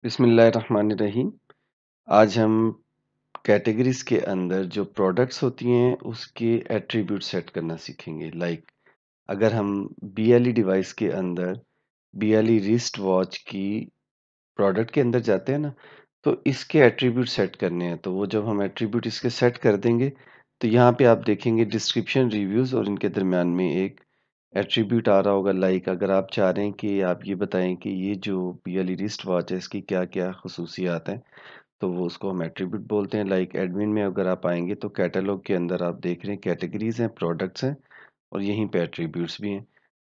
बिस्मिल्लाहिर्रहमानिर्रहीम। आज हम कैटेगरीज के अंदर जो प्रोडक्ट्स होती हैं उसके एट्रीब्यूट सेट करना सीखेंगे। अगर हम BLE डिवाइस के अंदर BLE रिस्ट वॉच की प्रोडक्ट के अंदर जाते हैं ना, तो इसके एट्रीब्यूट सेट करने हैं। तो वो जब हम एट्रीब्यूट इसके सेट कर देंगे तो यहाँ पे आप देखेंगे डिस्क्रिप्शन, रिव्यूज और इनके दरमियान में एक एट्रीब्यूट आ रहा होगा। अगर आप चाह रहे हैं कि आप ये बताएं कि ये जो BLE रिस्ट वॉच है इसकी क्या क्या खसूसियात हैं, तो वो उसको हम एट्रीब्यूट बोलते हैं। एडमिन में अगर आप आएंगे तो कैटलॉग के अंदर आप देख रहे हैं कैटेगरीज हैं, प्रोडक्ट्स हैं और यहीं पे एट्रीब्यूट्स भी हैं।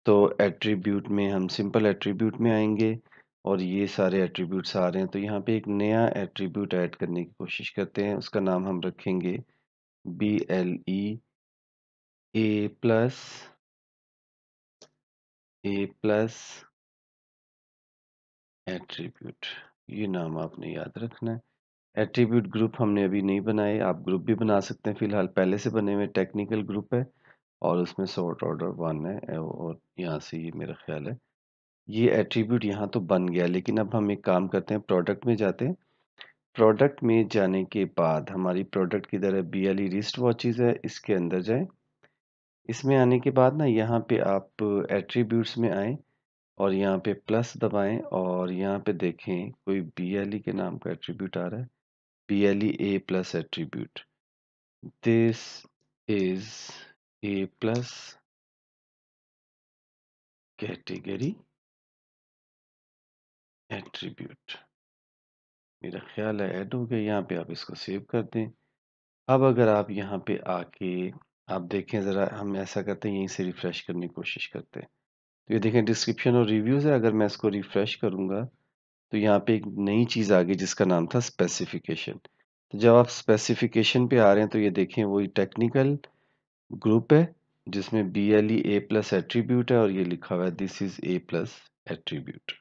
तो एट्रीब्यूट में हम सिंपल एट्रीब्यूट में आएंगे और ये सारे एट्रीब्यूट्स आ रहे हैं। तो यहाँ पे एक नया एट्रीब्यूट ऐड करने की कोशिश करते हैं। उसका नाम हम रखेंगे BLE A+ एट्रीब्यूट, ये नाम आपने याद रखना है। एट्रीब्यूट ग्रुप हमने अभी नहीं बनाए, आप ग्रुप भी बना सकते हैं। फिलहाल पहले से बने हुए टेक्निकल ग्रुप है और उसमें सॉर्ट ऑर्डर 1 है और यहाँ से ये मेरा ख्याल है ये एट्रीब्यूट यहाँ तो बन गया। लेकिन अब हम एक काम करते हैं, प्रोडक्ट में जाते हैं। प्रोडक्ट में जाने के बाद हमारी प्रोडक्ट किधर है, BLE रिस्ट वॉचेज है, इसके अंदर जाएं। इसमें आने के बाद ना यहाँ पे आप एट्रीब्यूट्स में आएं और यहाँ पे प्लस दबाएं और यहाँ पे देखें कोई BLE के नाम का एट्रीब्यूट आ रहा है, BLE A+ attribute. This is A+ category attribute. मेरा ख्याल है ऐड हो गया। यहाँ पे आप इसको सेव कर दें। अब अगर आप यहाँ पे आके आप देखें ज़रा, हम ऐसा करते हैं यहीं से रिफ्रेश करने की कोशिश करते हैं। तो ये देखें डिस्क्रिप्शन और रिव्यूज़ है। अगर मैं इसको रिफ्रेश करूँगा तो यहाँ पे एक नई चीज़ आ गई जिसका नाम था स्पेसिफिकेशन। तो जब आप स्पेसिफिकेशन पे आ रहे हैं तो ये देखें वही टेक्निकल ग्रुप है जिसमें BLE A+ एट्रीब्यूट है और ये लिखा हुआ है दिस इज A+ एट्रीब्यूट।